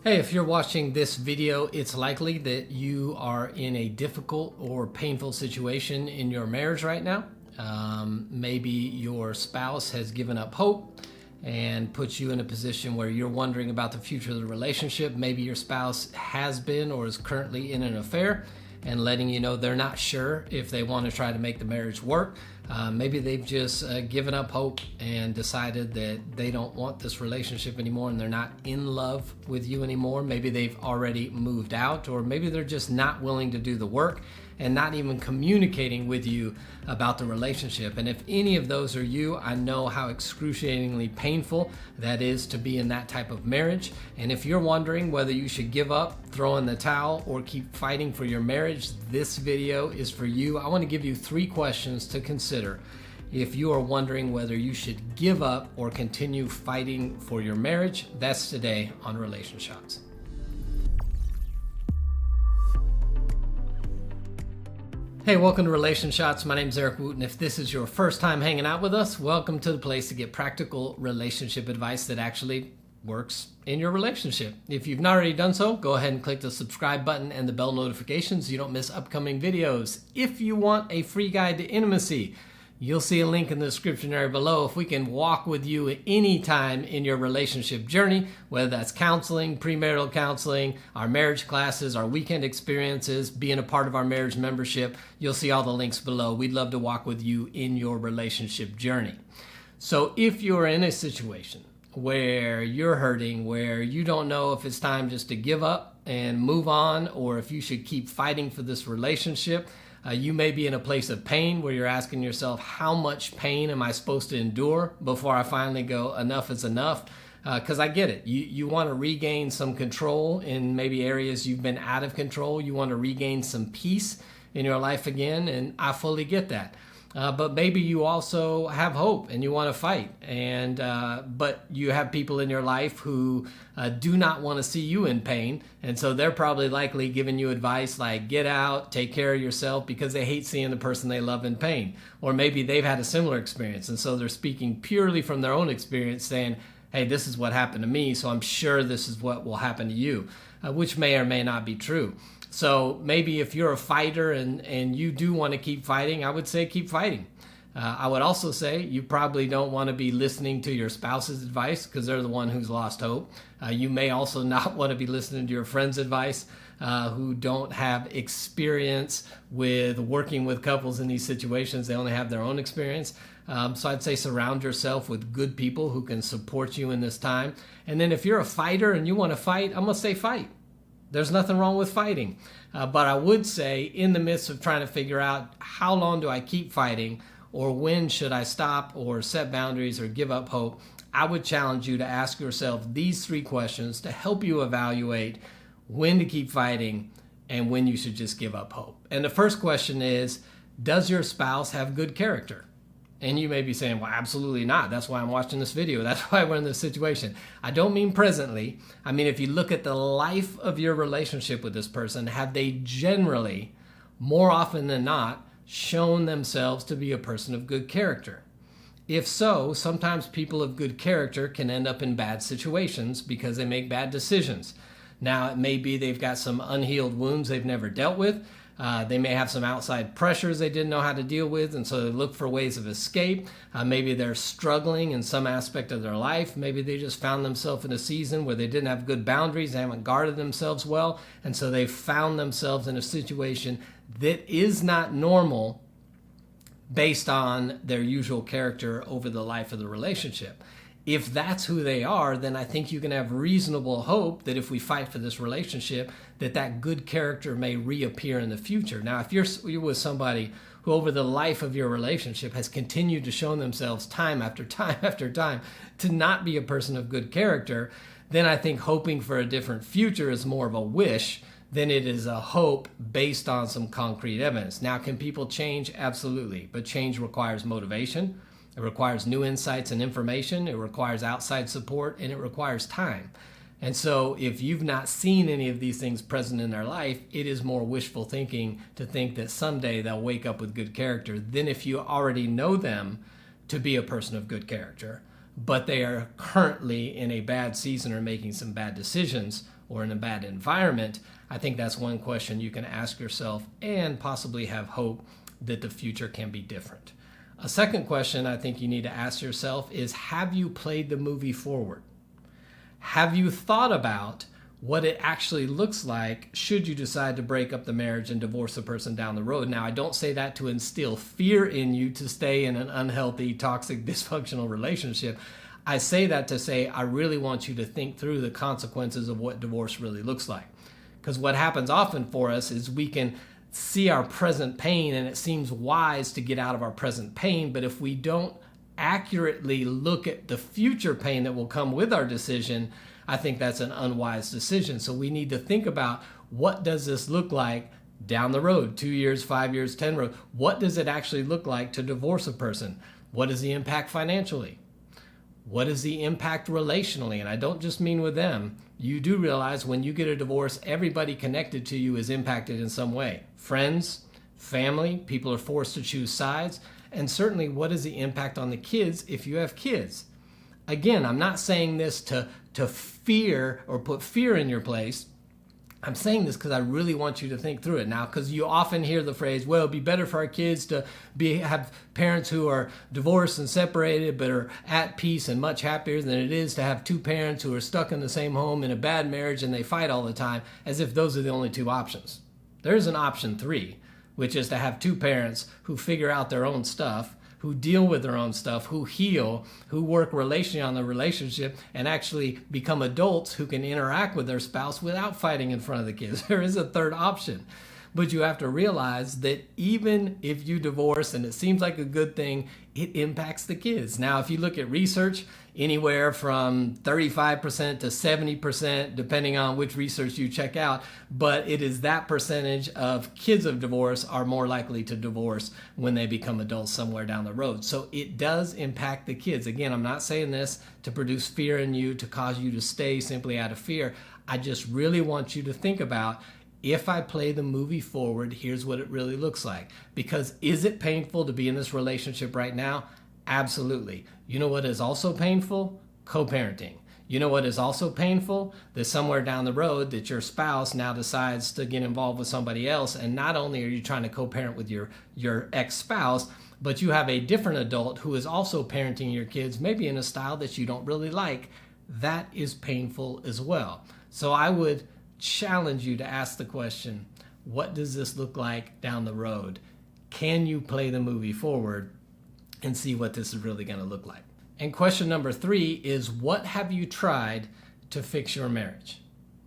Hey, if you're watching this video, it's likely that you are in a difficult or painful situation in your marriage right now. Maybe your spouse has given up hope and put you in a position where you're wondering about the future of the relationship. Maybe your spouse has been or is currently in an affair and letting you know they're not sure if they want to try to make the marriage work. Maybe they've just given up hope and decided that they don't want this relationship anymore and they're not in love with you anymore. Maybe they've already moved out, or maybe they're just not willing to do the work and not even communicating with you about the relationship. And if any of those are you, I know how excruciatingly painful that is to be in that type of marriage. And if you're wondering whether you should give up, throw in the towel, or keep fighting for your marriage, this video is for you. I want to give you 3 questions to consider if you are wondering whether you should give up or continue fighting for your marriage. That's today on Relationshots. Hey, welcome to Relationshots. My name is Eric Wooten. If this is your first time hanging out with us, welcome to the place to get practical relationship advice that actually works in your relationship. If you've not already done so, go ahead and click the subscribe button and the bell notifications so you don't miss upcoming videos. If you want a free guide to intimacy, you'll see a link in the description area below. If we can walk with you at any time in your relationship journey, whether that's counseling, premarital counseling, our marriage classes, our weekend experiences, being a part of our marriage membership, you'll see all the links below. We'd love to walk with you in your relationship journey. So if you're in a situation where you're hurting, where you don't know if it's time just to give up and move on, or if you should keep fighting for this relationship, you may be in a place of pain where you're asking yourself, how much pain am I supposed to endure before I finally go, enough is enough? Because I get it. You want to regain some control in maybe areas you've been out of control. You want to regain some peace in your life again, and I fully get that. But maybe you also have hope and you want to fight, and but you have people in your life who do not want to see you in pain, and so they're probably likely giving you advice like get out, take care of yourself, because they hate seeing the person they love in pain. Or maybe they've had a similar experience, and so they're speaking purely from their own experience, saying, hey, this is what happened to me, so I'm sure this is what will happen to you, which may or may not be true. So maybe if you're a fighter and you do want to keep fighting, I would say keep fighting. I would also say you probably don't want to be listening to your spouse's advice because they're the one who's lost hope. You may also not want to be listening to your friend's advice who don't have experience with working with couples in these situations. They only have their own experience. So I'd say surround yourself with good people who can support you in this time. And then if you're a fighter and you want to fight, I'm going to say fight. There's nothing wrong with fighting. But I would say in the midst of trying to figure out how long do I keep fighting, or when should I stop or set boundaries or give up hope, I would challenge you to ask yourself these 3 questions to help you evaluate when to keep fighting and when you should just give up hope. And the first question is, does your spouse have good character? And you may be saying, well, absolutely not. That's why I'm watching this video. That's why we're in this situation. I don't mean presently. I mean, if you look at the life of your relationship with this person, have they generally, more often than not, shown themselves to be a person of good character? If so, sometimes people of good character can end up in bad situations because they make bad decisions. Now, it may be they've got some unhealed wounds they've never dealt with. They may have some outside pressures they didn't know how to deal with, and so they look for ways of escape. Maybe they're struggling in some aspect of their life. Maybe they just found themselves in a season where they didn't have good boundaries, they haven't guarded themselves well, and so they found themselves in a situation that is not normal based on their usual character over the life of the relationship. If that's who they are, then I think you can have reasonable hope that if we fight for this relationship, that good character may reappear in the future. Now, if you're with somebody who over the life of your relationship has continued to show themselves time after time after time to not be a person of good character, then I think hoping for a different future is more of a wish than it is a hope based on some concrete evidence. Now, can people change? Absolutely. But change requires motivation. It requires new insights and information. It requires outside support, and it requires time. And so if you've not seen any of these things present in their life, it is more wishful thinking to think that someday they'll wake up with good character than if you already know them to be a person of good character. but they are currently in a bad season or making some bad decisions or in a bad environment, I think that's one question you can ask yourself and possibly have hope that the future can be different. A second question I think you need to ask yourself is, have you played the movie forward? Have you thought about what it actually looks like should you decide to break up the marriage and divorce a person down the road? Now, I don't say that to instill fear in you to stay in an unhealthy, toxic, dysfunctional relationship. I say that to say I really want you to think through the consequences of what divorce really looks like. Because what happens often for us is we can see our present pain and it seems wise to get out of our present pain, but if we don't accurately look at the future pain that will come with our decision, I think that's an unwise decision. So we need to think about, what does this look like down the road, 2 years, 5 years, 10 road? What does it actually look like to divorce a person? What is the impact financially? What is the impact relationally? And I don't just mean with them. You do realize when you get a divorce, everybody connected to you is impacted in some way. Friends, family, people are forced to choose sides. And certainly, what is the impact on the kids if you have kids? Again, I'm not saying this to fear or put fear in your place. I'm saying this because I really want you to think through it now, because you often hear the phrase, well, it'd be better for our kids to have parents who are divorced and separated but are at peace and much happier than it is to have two parents who are stuck in the same home in a bad marriage and they fight all the time, as if those are the only two options. There's an option 3, which is to have two parents who figure out their own stuff, who deal with their own stuff, who heal, who work relationally on the relationship, and actually become adults who can interact with their spouse without fighting in front of the kids. There is a third option. But you have to realize that even if you divorce and it seems like a good thing, it impacts the kids. Now, if you look at research, anywhere from 35% to 70%, depending on which research you check out, but it is that percentage of kids of divorce are more likely to divorce when they become adults somewhere down the road. So it does impact the kids. Again, I'm not saying this to produce fear in you, to cause you to stay simply out of fear. I just really want you to think about, if I play the movie forward, here's what it really looks like. Because is it painful to be in this relationship right now? Absolutely. You know what is also painful? Co-parenting. You know what is also painful? That somewhere down the road that your spouse now decides to get involved with somebody else, and not only are you trying to co-parent with your ex-spouse, but you have a different adult who is also parenting your kids, maybe in a style that you don't really like. That is painful as well. So I would challenge you to ask the question, what does this look like down the road? Can you play the movie forward and see what this is really going to look like? And question number 3 is, what have you tried to fix your marriage?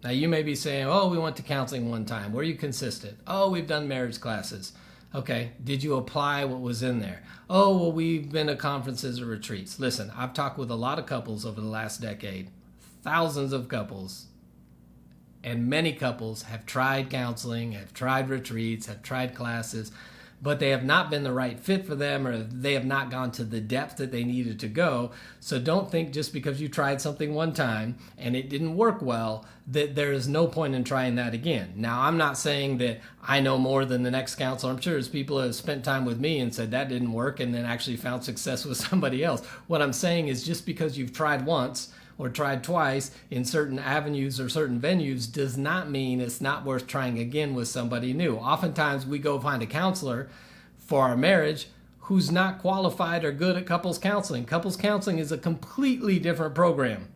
Now, you may be saying, oh, we went to counseling one time. Were you consistent? Oh, we've done marriage classes. Okay, did you apply what was in there? Oh, well, we've been to conferences or retreats. Listen, I've talked with a lot of couples over the last decade, thousands of couples. And many couples have tried counseling, have tried retreats, have tried classes, but they have not been the right fit for them, or they have not gone to the depth that they needed to go. So don't think just because you tried something one time and it didn't work well, that there is no point in trying that again. Now, I'm not saying that I know more than the next counselor. I'm sure there's people who have spent time with me and said that didn't work and then actually found success with somebody else. What I'm saying is, just because you've tried once or tried twice in certain avenues or certain venues does not mean it's not worth trying again with somebody new. Oftentimes we go find a counselor for our marriage who's not qualified or good at couples counseling. Couples counseling is a completely different program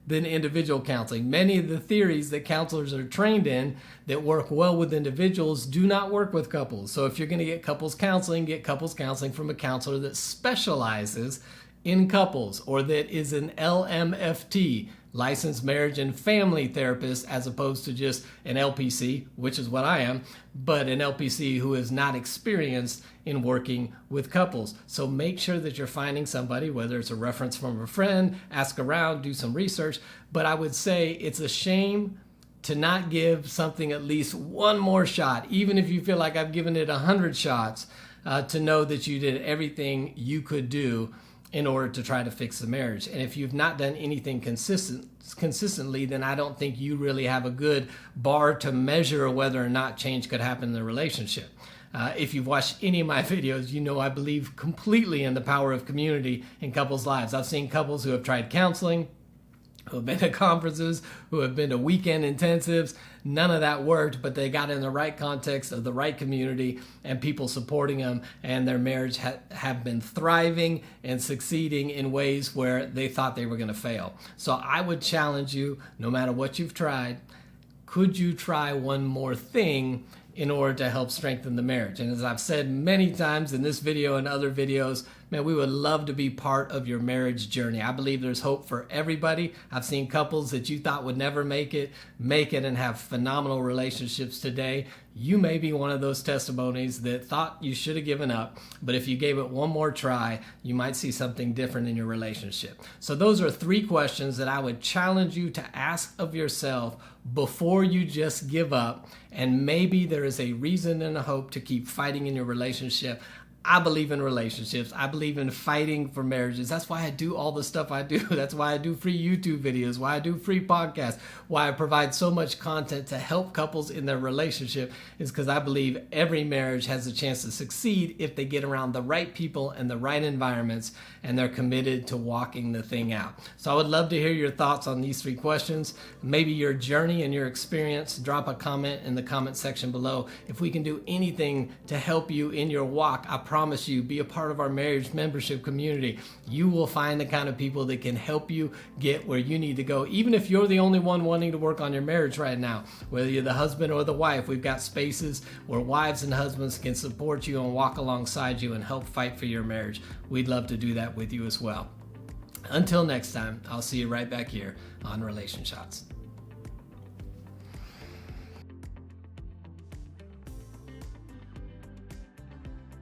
than individual counseling. Many of the theories that counselors are trained in that work well with individuals do not work with couples. So if you're going to get couples counseling from a counselor that specializes in couples, or that is an LMFT, licensed marriage and family therapist, as opposed to just an LPC, which is what I am, but an LPC who is not experienced in working with couples. So make sure that you're finding somebody, whether it's a reference from a friend, ask around, do some research. But I would say it's a shame to not give something at least one more shot, even if you feel like I've given it 100 shots, to know that you did everything you could do in order to try to fix the marriage. And if you've not done anything consistently, then I don't think you really have a good bar to measure whether or not change could happen in the relationship. If you've watched any of my videos, you know I believe completely in the power of community in couples' lives. I've seen couples who have tried counseling, who have been to conferences, who have been to weekend intensives. None of that worked, but they got in the right context of the right community and people supporting them, and their marriage have been thriving and succeeding in ways where they thought they were going to fail. So I would challenge you, no matter what you've tried, could you try one more thing in order to help strengthen the marriage? And as I've said many times in this video and other videos, man, we would love to be part of your marriage journey. I believe there's hope for everybody. I've seen couples that you thought would never make it and have phenomenal relationships today. You may be one of those testimonies that thought you should have given up, but if you gave it one more try, you might see something different in your relationship. So those are 3 questions that I would challenge you to ask of yourself before you just give up, and maybe there is a reason and a hope to keep fighting in your relationship. I believe in relationships. I believe in fighting for marriages. That's why I do all the stuff I do. That's why I do free YouTube videos, why I do free podcasts, why I provide so much content to help couples in their relationship, is because I believe every marriage has a chance to succeed if they get around the right people and the right environments, and they're committed to walking the thing out. So I would love to hear your thoughts on these 3 questions, maybe your journey and your experience. Drop a comment in the comment section below. If we can do anything to help you in your walk, I promise you, be a part of our marriage membership community. You will find the kind of people that can help you get where you need to go. Even if you're the only one wanting to work on your marriage right now, whether you're the husband or the wife, we've got spaces where wives and husbands can support you and walk alongside you and help fight for your marriage. We'd love to do that with you as well. Until next time, I'll see you right back here on Relation Shots.